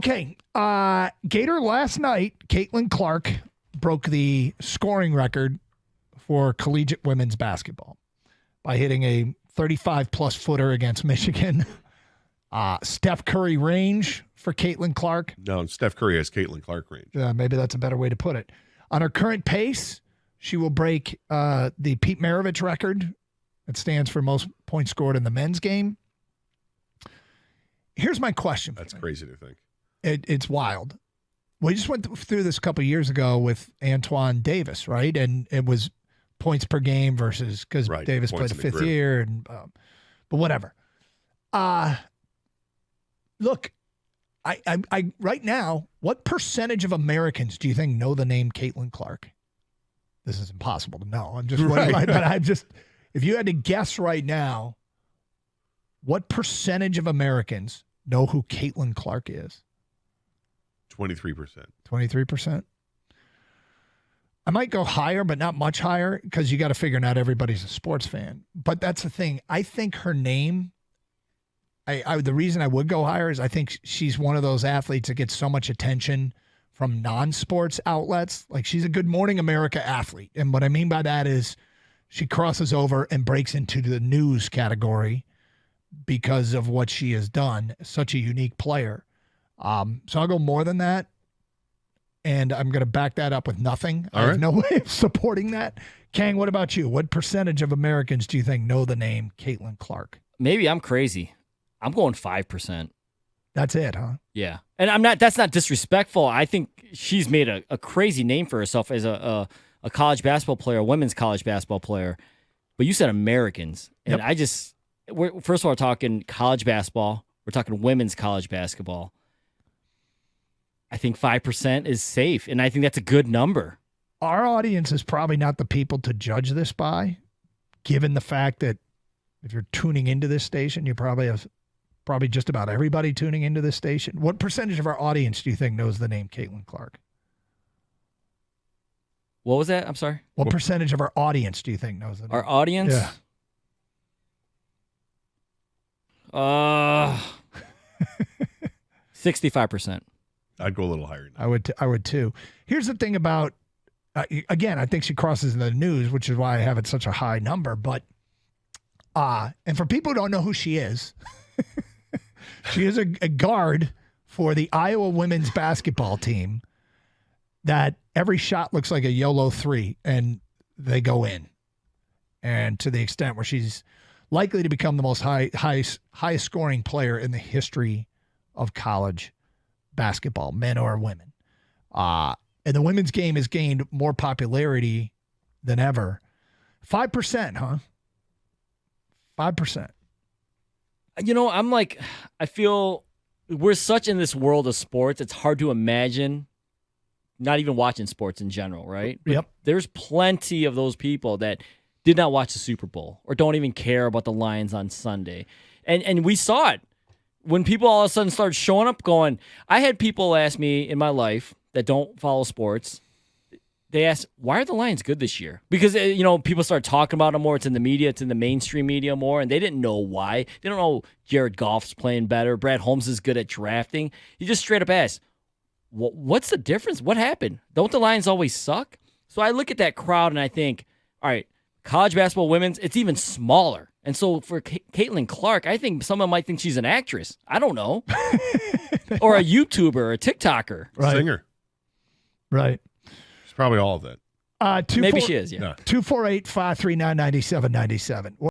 Okay. Gator, last night, Caitlin Clark broke the scoring record for collegiate women's basketball by hitting a 35-plus footer against Michigan. Steph Curry range for Caitlin Clark. No, Steph Curry has Caitlin Clark range. Maybe that's a better way to put it. On her current pace, she will break the Pete Maravich record. It stands for most points scored in the men's game. Here's my question. That's crazy to think. It's wild. We just went through this a couple of years ago with Antoine Davis, right? And it was points per game versus because Davis played the fifth year, and but whatever. Look, I right now, what percentage of Americans do you think know the name Caitlin Clark? This is impossible to know. I'm just wondering, but I'm just, if you had to guess right now, what percentage of Americans know who Caitlin Clark is? 23%. 23%. I might go higher, but not much higher, because you got to figure not everybody's a sports fan. But that's the thing. I think her name, the reason I would go higher is I think she's one of those athletes that gets so much attention from non-sports outlets. Like, she's a Good Morning America athlete. And what I mean by that is she crosses over and breaks into the news category because of what she has done. Such a unique player. So I'll go more than that. And I'm going to back that up with nothing. I have no way of supporting that. Kang, what about you? What percentage of Americans do you think know the name Caitlin Clark? Maybe I'm crazy. I'm going 5%. That's it, huh? Yeah. And that's not disrespectful. I think she's made a crazy name for herself as a college basketball player, a women's college basketball player. But you said Americans. And I just, first of all, we're talking college basketball. We're talking women's college basketball. I think 5% is safe, and I think that's a good number. Our audience is probably not the people to judge this by, given the fact that if you're tuning into this station, you probably have just about everybody tuning into this station. What percentage of our audience do you think knows the name Caitlin Clark? What was that? I'm sorry? What percentage of our audience do you think knows the name? Our audience? Yeah. 65%. I'd go a little higher. I would too. Here's the thing about, again, I think she crosses in the news, which is why I have it such a high number. But, and for people who don't know who she is, she is a guard for the Iowa women's basketball team that every shot looks like a YOLO 3 and they go in. And to the extent where she's likely to become the most highest scoring player in the history of college basketball, men or women. And the women's game has gained more popularity than ever. 5%, huh? 5%. You know, I feel we're such in this world of sports, it's hard to imagine not even watching sports in general, right? Yep. But there's plenty of those people that did not watch the Super Bowl or don't even care about the Lions on Sunday. And we saw it. When people all of a sudden start showing up going, I had people ask me in my life that don't follow sports, they ask, why are the Lions good this year? Because, people start talking about them more. It's in the media. It's in the mainstream media more. And they didn't know why. They don't know Jared Goff's playing better. Brad Holmes is good at drafting. You just straight up ask, what's the difference? What happened? Don't the Lions always suck? So I look at that crowd and I think, all right, college basketball women's, it's even smaller. And so for Caitlin Clark, I think someone might think she's an actress. I don't know. Or a YouTuber or a TikToker. Right. Singer. Right. She's probably all of that. Maybe she is, yeah. 248-539-9797.